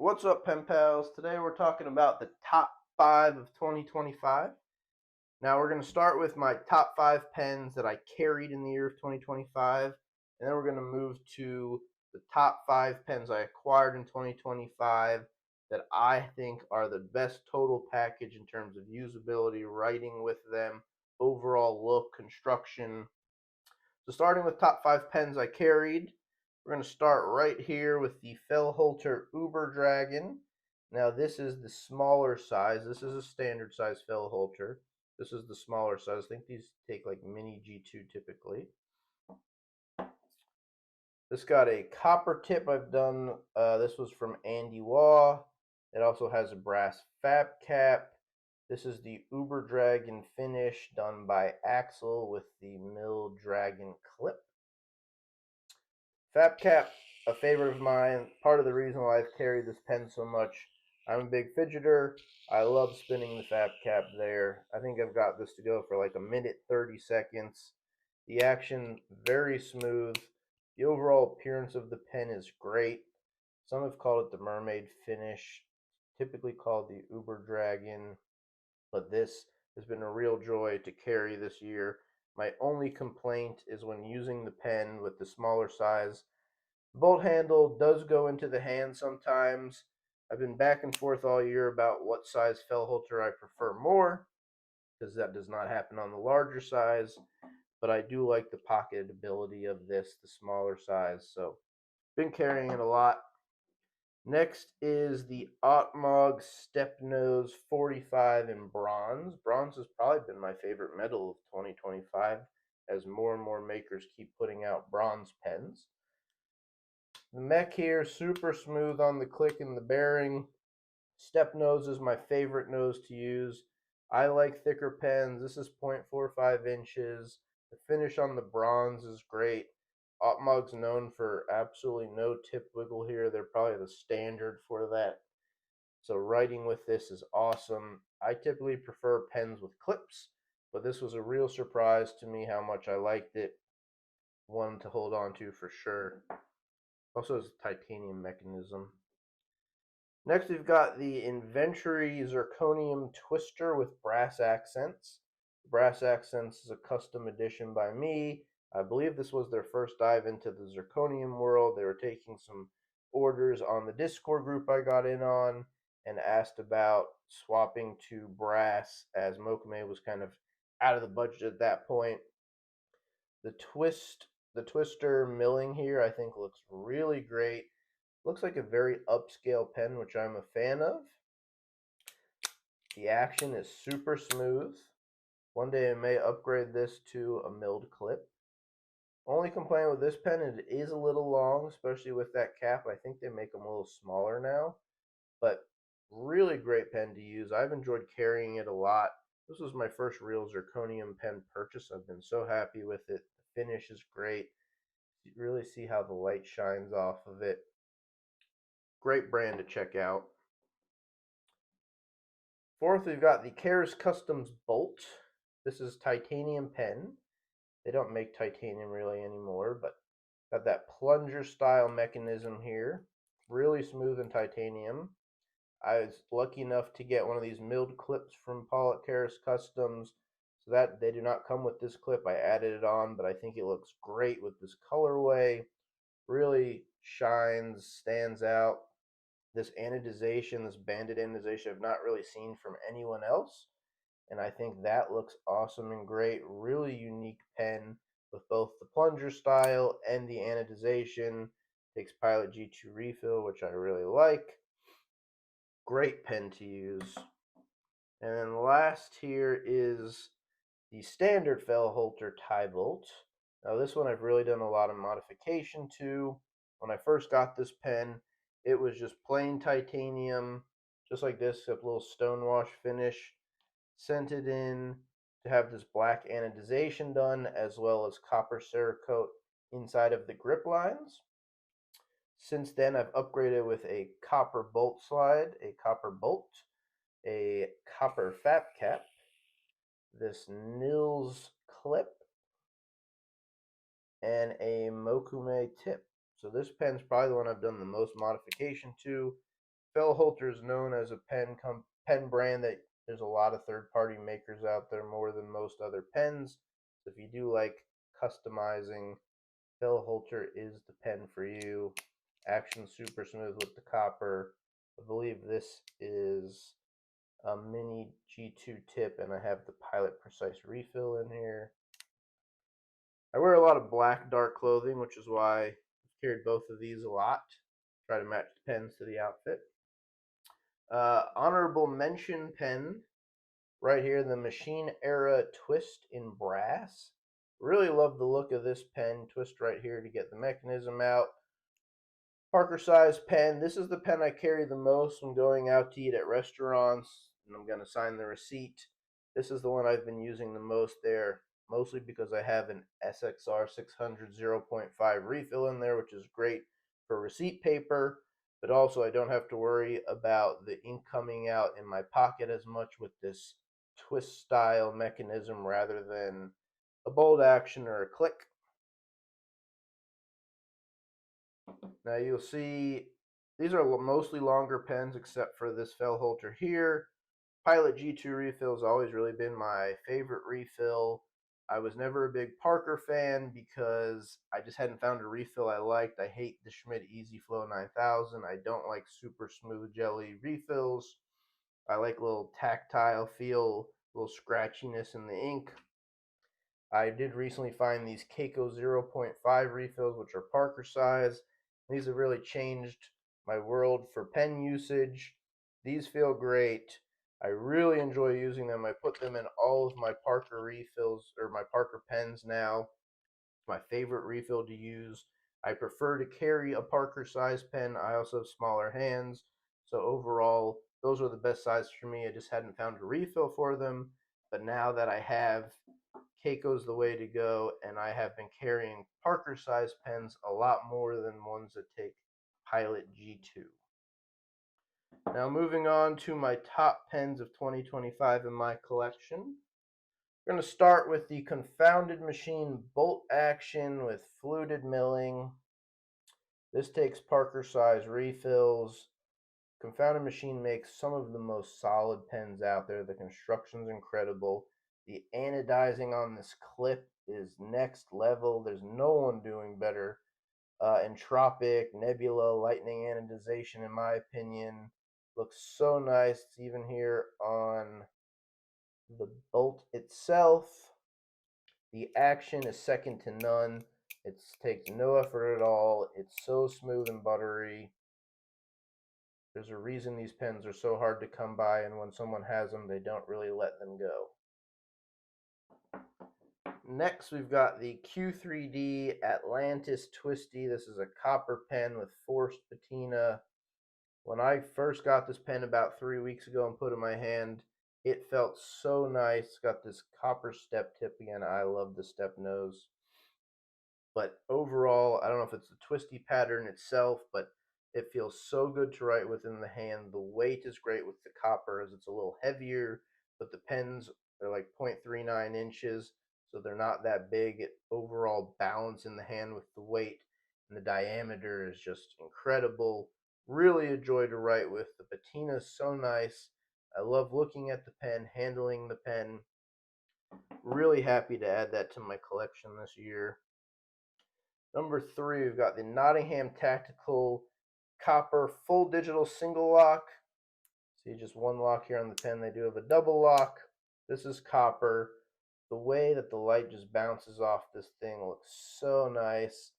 What's up, pen pals? Today we're talking about the top 5 of 2025. Now we're going to start with my top 5 pens that I carried in the year of 2025, and then we're going to move to the top 5 pens I acquired in 2025 that I think are the best total package in terms of usability, writing with them, overall look, construction. So starting with top 5 pens I carried, we're going to start right here with the Fellhoelter Uber Dragon. Now this is the smaller size. This is a standard size Fellhoelter. This is the smaller size. I think these take like mini G2 typically. This got a copper tip. I've done, this was from Andy Waugh. It also has a brass fab cap. This is the Uber Dragon finish done by Axel with the milled dragon clip. Fab cap, a favorite of mine. Part of the reason why I've carried this pen so much. I'm a big fidgeter. I love spinning the fab cap there. I think I've got this to go for like a minute 30 seconds. The action, very smooth. The overall appearance of the pen is great. Some have called it the mermaid finish, typically called the Uber Dragon, but this has been a real joy to carry this year. My only complaint is when using the pen with the smaller size. The bolt handle does go into the hand sometimes. I've been back and forth all year about what size Fellhoelter I prefer more, because that does not happen on the larger size, but I do like the pocketability of this, the smaller size, so been carrying it a lot. Next is the Autmog Stepnose 45 in bronze. Bronze has probably been my favorite metal of 2025 as more and more makers keep putting out bronze pens. The mech here, super smooth on the click and the bearing. Stepnose is my favorite nose to use. I like thicker pens. This is 0.45 inches. The finish on the bronze is great. Autmog's known for absolutely no tip wiggle here. They're probably the standard for that. So writing with this is awesome. I typically prefer pens with clips, but this was a real surprise to me how much I liked it. One to hold on to for sure. Also has a titanium mechanism. Next we've got the Inventery Zirconium Twister with brass accents. Brass accents is a custom edition by me. I believe this was their first dive into the zirconium world. They were taking some orders on the Discord group I got in on and asked about swapping to brass, as Mokume was kind of out of the budget at that point. The twister milling here I think looks really great. Looks like a very upscale pen, which I'm a fan of. The action is super smooth. One day I may upgrade this to a milled clip. Only complaint with this pen, it is a little long, especially with that cap. I think they make them a little smaller now, but really great pen to use. I've enjoyed carrying it a lot. This was my first real zirconium pen purchase. I've been so happy with it. The finish is great. You really see how the light shines off of it. Great brand to check out. Fourth, we've got the Kustoms Bolt. This is titanium pen. They don't make titanium really anymore, but got that plunger style mechanism here. Really smooth in titanium. I was lucky enough to get one of these milled clips from Paul at Kustoms, so that they do not come with this clip. I added it on, but I think it looks great with this colorway. Really shines, stands out. This anodization, this banded anodization, I've not really seen from anyone else, and I think that looks awesome and great. Really unique pen with both the plunger style and the anodization. Takes Pilot G2 refill, which I really like. Great pen to use. And then last here is the standard Fellhoelter TiBolt. Now this one I've really done a lot of modification to. When I first got this pen, it was just plain titanium, just like this, except a little stonewash finish. Sent it in to have this black anodization done, as well as copper Cerakote inside of the grip lines. Since then, I've upgraded with a copper bolt slide, a copper bolt, a copper fab cap, this Nils clip, and a Mokume tip. So this pen's probably the one I've done the most modification to. Fellhoelter is known as a pen brand that there's a lot of third-party makers out there, more than most other pens. So if you do like customizing, Fellhoelter is the pen for you. Action super smooth with the copper. I believe this is a mini G2 tip, and I have the Pilot Precise refill in here. I wear a lot of black dark clothing, which is why I've carried both of these a lot. Try to match the pens to the outfit. Honorable mention pen right here, the Machine Era Twist in brass. Really love the look of this pen. Twist right here to get the mechanism out. Parker size pen. This is the pen I carry the most when going out to eat at restaurants, and I'm going to sign the receipt. This is the one I've been using the most there, mostly because I have an SXR 600 0.5 refill in there, which is great for receipt paper, but also I don't have to worry about the ink coming out in my pocket as much with this twist style mechanism rather than a bolt action or a click. Now you'll see these are mostly longer pens except for this Fellhoelter here. Pilot G2 refill has always really been my favorite refill. I was never a big Parker fan because I just hadn't found a refill I liked. I hate the Schmidt Easy Flow 9000. I don't like super smooth jelly refills. I like a little tactile feel, a little scratchiness in the ink. I did recently find these Keiko 0.5 refills, which are Parker size. These have really changed my world for pen usage. These feel great. I really enjoy using them. I put them in all of my Parker refills, or my Parker pens now. My favorite refill to use. I prefer to carry a Parker size pen. I also have smaller hands. So overall, those are the best sizes for me. I just hadn't found a refill for them. But now that I have, Keiko's the way to go, and I have been carrying Parker size pens a lot more than ones that take Pilot G2. Now moving on to my top pens of 2025 in my collection. We're going to start with the Confounded machine bolt action with fluted milling. This takes Parker size refills. Confounded machine makes some of the most solid pens out there. The construction's incredible. The anodizing on this clip is next level. There's no one doing better. Entropic, Nebula, Lightning anodization, in my opinion, looks so nice. It's even here on the bolt itself. The action is second to none. It takes no effort at all. It's so smooth and buttery. There's a reason these pens are so hard to come by, and when someone has them, they don't really let them go. Next, we've got the Q3D Atlantis Twisti. This is a copper pen with forced patina. When I first got this pen about 3 weeks ago and put it in my hand, it felt so nice. It's got this copper step tip again. I love the Stepnose. But overall, I don't know if it's the twisty pattern itself, but it feels so good to write with in the hand. The weight is great with the copper as it's a little heavier, but the pens are like 0.39 inches, so they're not that big. Overall balance in the hand with the weight, and the diameter is just incredible. Really a joy to write with. The patina is so nice. I love looking at the pen, handling the pen. Really happy to add that to my collection this year. Number 3, we've got the Nottingham Tactical Copper Full Digital Single Lock. See just one lock here on the pen. They do have a double lock. This is copper. The way that the light just bounces off this thing looks so nice.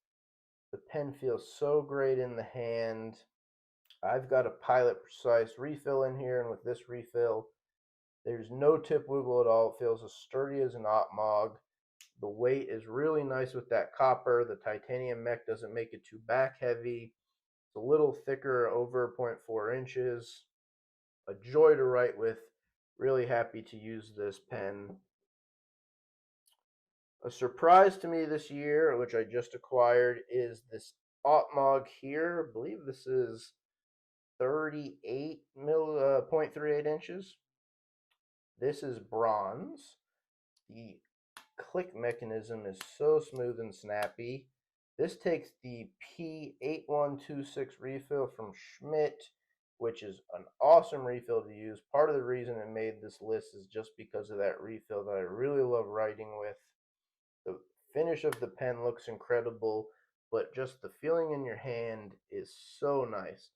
The pen feels so great in the hand. I've got a Pilot Precise refill in here, and with this refill, there's no tip wiggle at all. It feels as sturdy as an Autmog. The weight is really nice with that copper. The titanium mech doesn't make it too back heavy. It's a little thicker, over 0.4 inches. A joy to write with. Really happy to use this pen. A surprise to me this year, which I just acquired, is this Autmog here. I believe this is 0.38 inches. This is bronze. The click mechanism is so smooth and snappy. This takes the P8126 refill from Schmidt. which is an awesome refill to use. Part of the reason it made this list is just because of that refill that I really love writing with. The finish of the pen looks incredible, but just the feeling in your hand is so nice.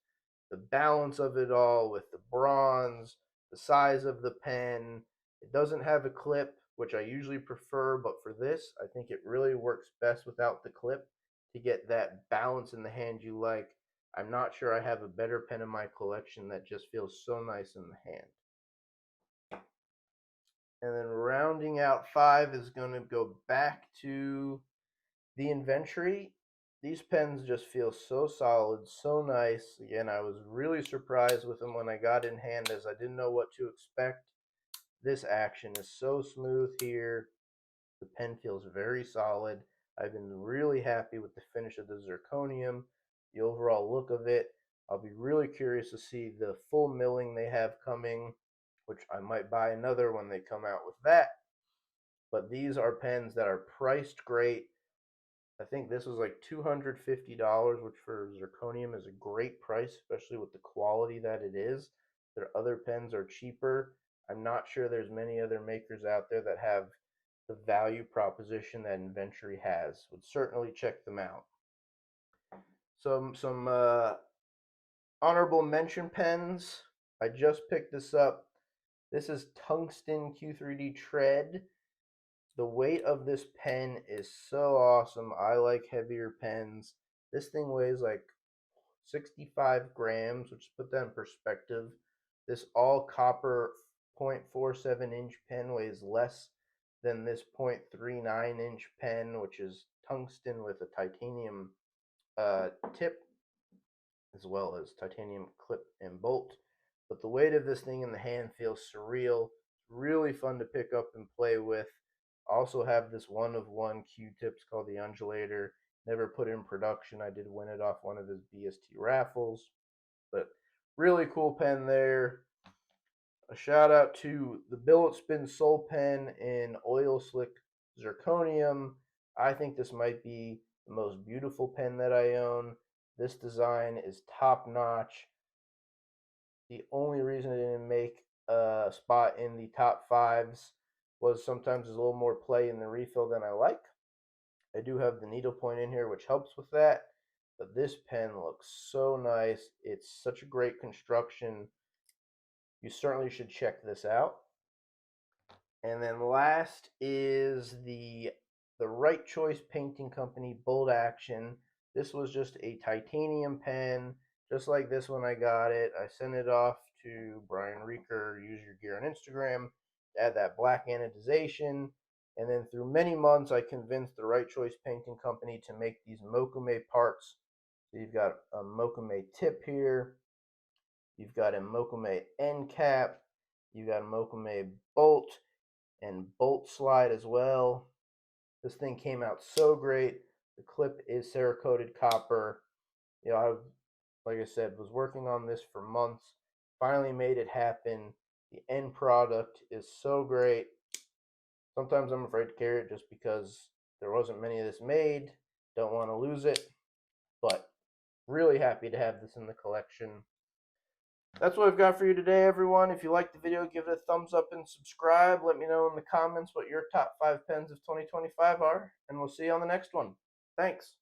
The balance of it all with the bronze, the size of the pen. It doesn't have a clip, which I usually prefer, but for this, I think it really works best without the clip to get that balance in the hand you like. I'm not sure I have a better pen in my collection that just feels so nice in the hand. And then rounding out 5 is going to go back to the Inventory. These pens just feel so solid, so nice. Again, I was really surprised with them when I got in hand, as I didn't know what to expect. This action is so smooth here. The pen feels very solid. I've been really happy with the finish of the Zirconium, the overall look of it. I'll be really curious to see the full milling they have coming, which I might buy another when they come out with that. But these are pens that are priced great. I think this was like $250, which for Zirconium is a great price, especially with the quality that it is. Their other pens are cheaper. I'm not sure there's many other makers out there that have the value proposition that Inventory has. Would certainly check them out. Some honorable mention pens. I just picked this up. This is Tungsten Q3D Tread. The weight of this pen is so awesome. I like heavier pens. This thing weighs like 65 grams, which, put that in perspective, this all copper 0.47 inch pen weighs less than this 0.39 inch pen, which is tungsten with a titanium tip, as well as titanium clip and bolt. But the weight of this thing in the hand feels surreal. Really fun to pick up and play with. Also have this one-of-one Q-tips called the Undulator. Never put in production. I did win it off one of his BST raffles. But really cool pen there. A shout out to the Billetspin Soul Pen in Oil Slick Zirconium. I think this might be the most beautiful pen that I own. This design is top notch. The only reason it didn't make a spot in the top 5s was sometimes there's a little more play in the refill than I like. I do have the needlepoint in here, which helps with that. But this pen looks so nice. It's such a great construction. You certainly should check this out. And then last is the Right Choice Painting Company Bold Action. This was just a titanium pen, just like this when I got it. I sent it off to Brian Reeker, Use Your Gear on Instagram, to add that black anodization. And then through many months, I convinced the Right Choice Painting Company to make these Mokume parts. So you've got a Mokume tip here. You've got a Mokume end cap. You've got a Mokume bolt and bolt slide as well. This thing came out so great. The clip is Cerakoted copper. You know, like I said, was working on this for months. Finally made it happen. The end product is so great. Sometimes I'm afraid to carry it just because there wasn't many of this made. Don't want to lose it. But really happy to have this in the collection. That's what I've got for you today, everyone. If you liked the video, give it a thumbs up and subscribe. Let me know in the comments what your top 5 pens of 2025 are, and we'll see you on the next one. Thanks.